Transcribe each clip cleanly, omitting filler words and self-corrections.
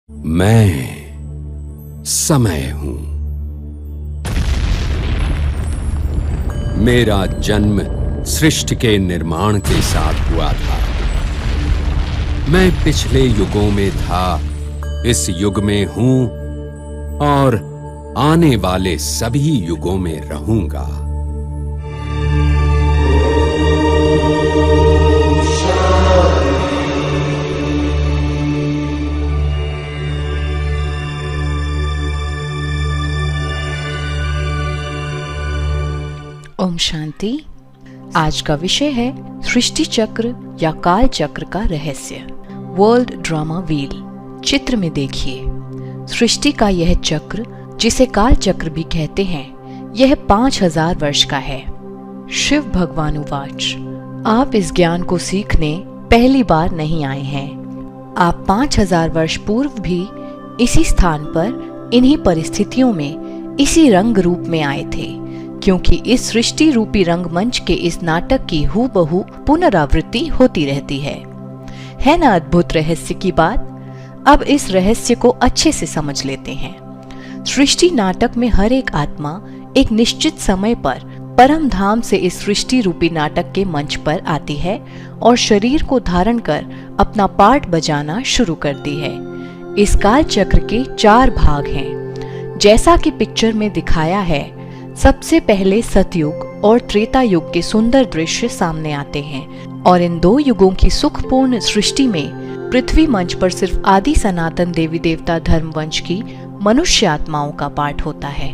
मैं समय हूं। मेरा जन्म सृष्टि के निर्माण के साथ हुआ था। मैं पिछले युगों में था, इस युग में हूं और आने वाले सभी युगों में रहूंगा। ओम शांति। आज का विषय है सृष्टि चक्र या काल चक्र का रहस्य। World drama wheel. चित्र में देखिए, सृष्टि का यह चक्र, जिसे काल चक्र भी कहते हैं, यह 5000 वर्ष का है। शिव भगवान उवाच, आप इस ज्ञान को सीखने पहली बार नहीं आए हैं। आप 5000 वर्ष पूर्व भी इसी स्थान पर, इन्हीं परिस्थितियों में, इसी रंग रूप में आए थे, क्योंकि इस सृष्टि रूपी रंगमंच के इस नाटक की हूबहू पुनरावृत्ति होती रहती है ना अद्भुत रहस्य की बात। अब इस रहस्य को अच्छे से समझ लेते हैं। सृष्टि नाटक में हर एक आत्मा एक निश्चित समय पर परम धाम से इस सृष्टि रूपी नाटक के मंच पर आती है और शरीर को धारण कर अपना पार्ट बजाना शुरू करती है। इस काल चक्र के 4 भाग हैं। जैसा कि पिक्चर में दिखाया है, सबसे पहले सतयुग और त्रेता युग के सुंदर दृश्य सामने आते हैं और इन 2 युगों की सुखपूर्ण सृष्टि में पृथ्वी मंच पर सिर्फ आदि सनातन देवी देवता धर्म वंश की मनुष्य आत्माओं का पाठ होता है।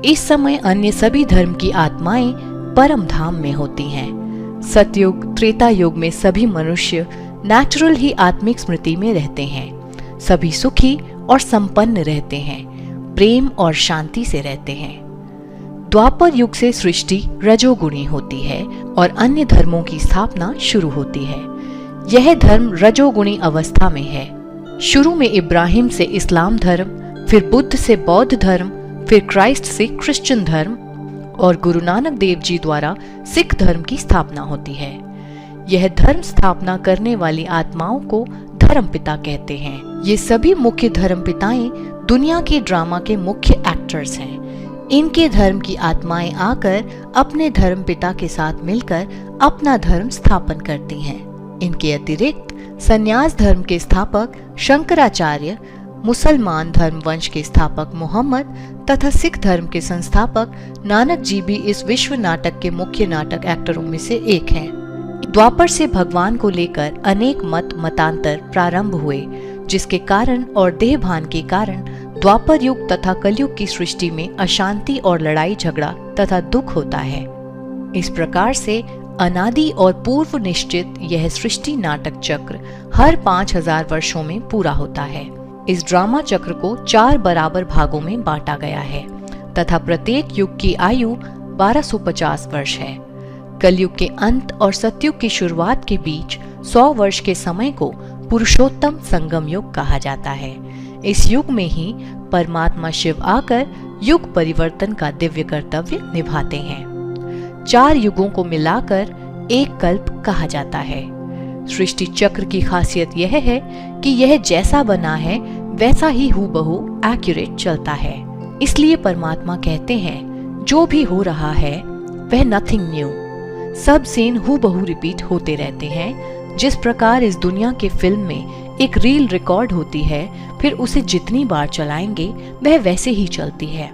इस समय अन्य सभी धर्म की आत्माएं परम धाम में होती हैं। सतयुग त्रेता युग में सभी मनुष्य नेचुरल ही आत्मिक स्मृति में रहते हैं। सभी सुखी और संपन्न रहते हैं, प्रेम और शांति से रहते हैं। द्वापर युग से सृष्टि रजोगुणी होती है और अन्य धर्मों की स्थापना शुरू होती है। यह धर्म रजोगुणी अवस्था में है। शुरू में इब्राहिम से इस्लाम धर्म, फिर बुद्ध से बौद्ध धर्म, फिर क्राइस्ट से क्रिश्चियन धर्म और गुरु नानक देव जी द्वारा सिख धर्म की स्थापना होती है। यह धर्म स्थापना करने वाली आत्माओं को धर्मपिता कहते हैं। ये सभी मुख्य धर्मपिताएं दुनिया के ड्रामा के मुख्य एक्टर्स हैं। इनके धर्म की आत्माएं आकर अपने धर्म पिता के साथ मिलकर अपना धर्म स्थापन करती हैं। इनके अतिरिक्त संन्यास धर्म के स्थापक शंकराचार्य, मुसलमान धर्म वंश के स्थापक मोहम्मद तथा सिख धर्म के संस्थापक नानक जी भी इस विश्व नाटक के मुख्य नाटक एक्टरों में से एक हैं। द्वापर से भगवान को लेकर अनेक मतांतर प्रारंभ हुए, जिसके कारण और देहभान के कारण द्वापर युग तथा कलयुग की सृष्टि में अशांति और लड़ाई झगड़ा तथा दुख होता है। इस प्रकार से अनादि और पूर्व निश्चित यह सृष्टि नाटक चक्र हर 5000 वर्षों में पूरा होता है। इस ड्रामा चक्र को 4 बराबर भागों में बांटा गया है तथा प्रत्येक युग की आयु 1250 वर्ष है। कलयुग के अंत और सतयुग की शुरुआत के बीच 100 वर्ष के समय को पुरुषोत्तम संगम युग कहा जाता है। इस युग में ही परमात्मा शिव आकर युग परिवर्तन का दिव्य कर्तव्य निभाते हैं। 4 युगों को मिलाकर एक कल्प कहा जाता है। सृष्टि चक्र की खासियत यह है कि यह जैसा बना है वैसा ही हूबहू एक्यूरेट चलता है। इसलिए परमात्मा कहते हैं, जो भी हो रहा है वह नथिंग न्यू। सब सीन हूबहू रिपीट होते रहते हैं। जिस प्रकार इस दुनिया के फिल्म में एक रील रिकॉर्ड होती है, फिर उसे जितनी बार चलाएंगे वह वैसे ही चलती है।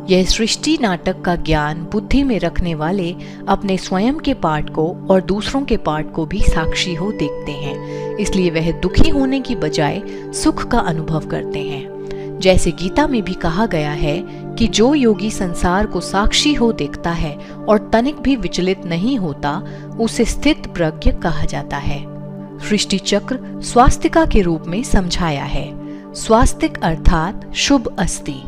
यह सृष्टि नाटक का ज्ञान बुद्धि में रखने वाले अपने स्वयं के पार्ट को और दूसरों के पार्ट को भी साक्षी हो देखते हैं। इसलिए वह दुखी होने की बजाय सुख का अनुभव करते हैं। जैसे गीता में भी कहा गया है कि जो योगी संसार को साक्षी हो देखता है और तनिक भी विचलित नहीं होता, उसे स्थित प्रज्ञ कहा जाता है। सृष्टि चक्र स्वास्तिका के रूप में समझाया है। स्वास्तिक अर्थात शुभ अस्थि।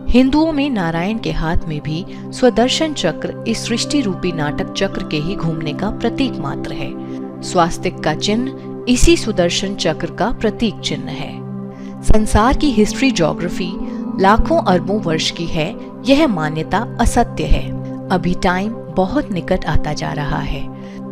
हिंदुओं में नारायण के हाथ में भी स्वदर्शन चक्र इस सृष्टि रूपी नाटक चक्र के ही घूमने का प्रतीक मात्र है। स्वास्तिक का चिन्ह इसी सुदर्शन चक्र का प्रतीक चिन्ह है। संसार की हिस्ट्री ज्योग्राफी लाखों अरबों वर्ष की है, यह मान्यता असत्य है। अभी टाइम बहुत निकट आता जा रहा है।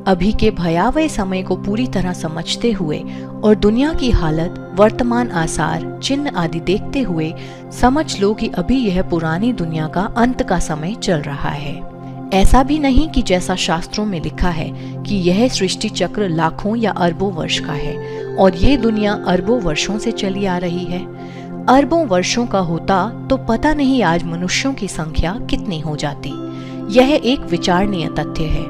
अभी के भयावह समय को पूरी तरह समझते हुए और दुनिया की हालत, वर्तमान आसार, चिन्ह आदि देखते हुए समझ लो कि अभी यह पुरानी दुनिया का अंत का समय चल रहा है। ऐसा भी नहीं कि जैसा शास्त्रों में लिखा है कि यह सृष्टि चक्र लाखों या अरबों वर्ष का है और ये दुनिया अरबों वर्षों से चली आ रही है। अरबों वर्षों का होता तो पता नहीं आज मनुष्यों की संख्या कितनी हो जाती। यह एक विचारणीय तथ्य है।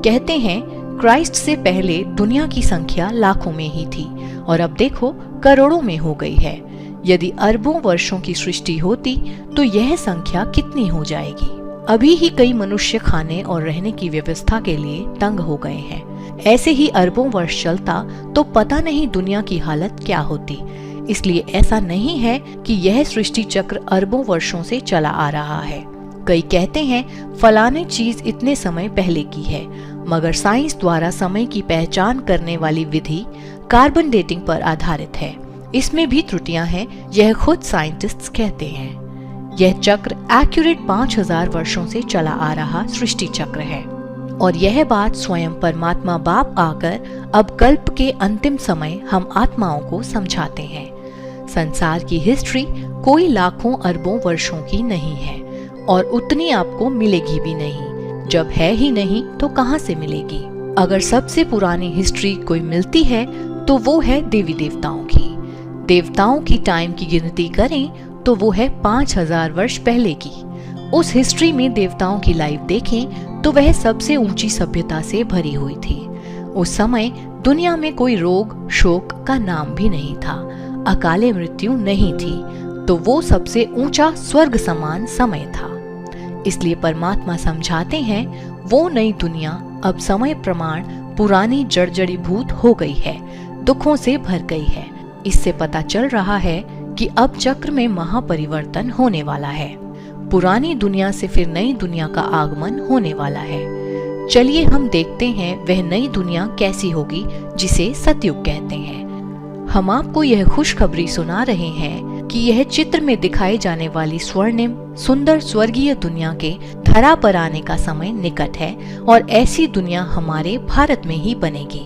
कहते हैं क्राइस्ट से पहले दुनिया की संख्या लाखों में ही थी और अब देखो करोड़ों में हो गई है। यदि अरबों वर्षों की सृष्टि होती तो यह संख्या कितनी हो जाएगी। अभी ही कई मनुष्य खाने और रहने की व्यवस्था के लिए तंग हो गए हैं। ऐसे ही अरबों वर्ष चलता तो पता नहीं दुनिया की हालत क्या होती। इसलिए ऐसा नहीं है कि यह सृष्टि चक्र अरबों वर्षों से चला आ रहा है। कई कहते हैं फलाने चीज इतने समय पहले की है, मगर साइंस द्वारा समय की पहचान करने वाली विधि कार्बन डेटिंग पर आधारित है। इसमें भी त्रुटियां हैं, यह खुद साइंटिस्ट्स कहते हैं। यह चक्र एक्यूरेट 5000 वर्षों से चला आ रहा सृष्टि चक्र है और यह बात स्वयं परमात्मा बाप आकर अब कल्प के अंतिम समय हम आत्माओं को समझाते हैं। संसार की हिस्ट्री कोई लाखों अरबों वर्षों की नहीं है और उतनी आपको मिलेगी भी नहीं। जब है ही नहीं तो कहां से मिलेगी। अगर सबसे पुरानी हिस्ट्री कोई मिलती है तो वो है देवी देवताओं की। देवताओं की टाइम की गिनती करें तो वो है 5000 वर्ष पहले की। उस हिस्ट्री में देवताओं की लाइफ देखें तो वह सबसे ऊंची सभ्यता से भरी हुई थी। उस समय दुनिया में कोई रोग शोक का नाम भी नहीं था, अकाले मृत्यु नहीं थी, तो वो सबसे ऊंचा स्वर्ग समान समय था। इसलिए परमात्मा समझाते हैं वो नई दुनिया अब समय प्रमाण पुरानी जर्जरी भूत हो गई है, दुखों से भर गई है। इससे पता चल रहा है कि अब चक्र में महापरिवर्तन होने वाला है। पुरानी दुनिया से फिर नई दुनिया का आगमन होने वाला है। चलिए हम देखते हैं वह नई दुनिया कैसी होगी जिसे सतयुग कहते हैं। हम आपको यह खुशखबरी सुना रहे हैं कि यह चित्र में दिखाई जाने वाली स्वर्णिम सुंदर स्वर्गीय दुनिया के धरा पर आने का समय निकट है और ऐसी दुनिया हमारे भारत में ही बनेगी।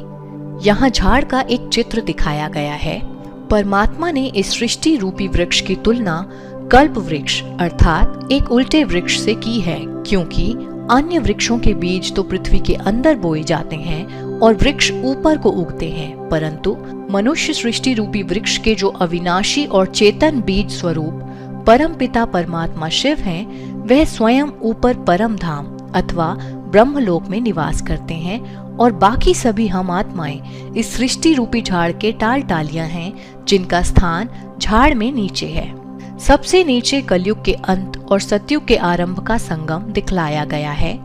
यहाँ झाड़ का एक चित्र दिखाया गया है। परमात्मा ने इस सृष्टि रूपी वृक्ष की तुलना कल्प वृक्ष अर्थात एक उल्टे वृक्ष से की है, क्योंकि अन्य वृक्षों के बीज तो पृथ्वी के अंदर बोए जाते हैं और वृक्ष ऊपर को उगते हैं, परंतु मनुष्य सृष्टि रूपी वृक्ष के जो अविनाशी और चेतन बीज स्वरूप परम पिता परमात्मा शिव हैं, वह स्वयं ऊपर परम धाम अथवा ब्रह्मलोक में निवास करते हैं और बाकी सभी हम आत्माएं इस सृष्टि रूपी झाड़ के टाल टालियां हैं, जिनका स्थान झाड़ में नीचे है। सबसे नीचे कलयुग के अंत और सतयुग के आरंभ का संगम दिखलाया गया है।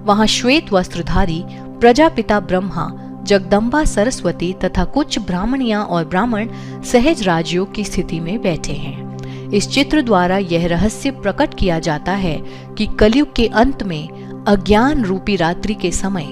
वहाँ श्वेत वस्त्रधारी प्रजापिता ब्रह्मा, जगदम्बा सरस्वती तथा कुछ ब्राह्मणियां और ब्राह्मण सहज राजयोग की स्थिति में बैठे हैं। इस चित्र द्वारा यह रहस्य प्रकट किया जाता है कि कलयुग के अंत में अज्ञान रूपी रात्रि के समय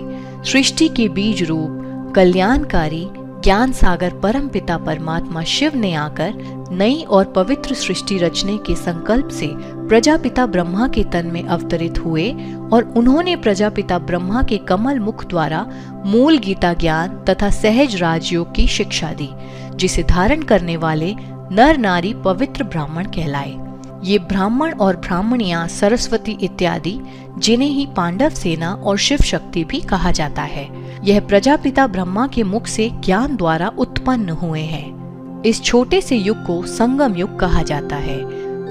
सृष्टि के बीज रूप कल्याणकारी ज्ञान सागर परम पिता परमात्मा शिव ने आकर नई और पवित्र सृष्टि रचने के संकल्प से प्रजापिता ब्रह्मा के तन में अवतरित हुए और उन्होंने प्रजापिता ब्रह्मा के कमल मुख द्वारा मूल गीता ज्ञान तथा सहज राजयोग की शिक्षा दी, जिसे धारण करने वाले नर नारी पवित्र ब्राह्मण कहलाए। ये ब्राह्मण और ब्राह्मणियां सरस्वती इत्यादि, जिन्हें ही पांडव सेना और शिव शक्ति भी कहा जाता है, यह प्रजापिता ब्रह्मा के मुख से ज्ञान द्वारा उत्पन्न हुए हैं। इस छोटे से युग को संगम युग कहा जाता है।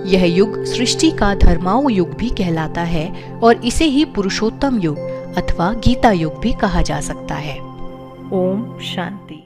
यह युग सृष्टि का धर्माऊ युग भी कहलाता है और इसे ही पुरुषोत्तम युग अथवा गीता युग भी कहा जा सकता है। ओम शांति।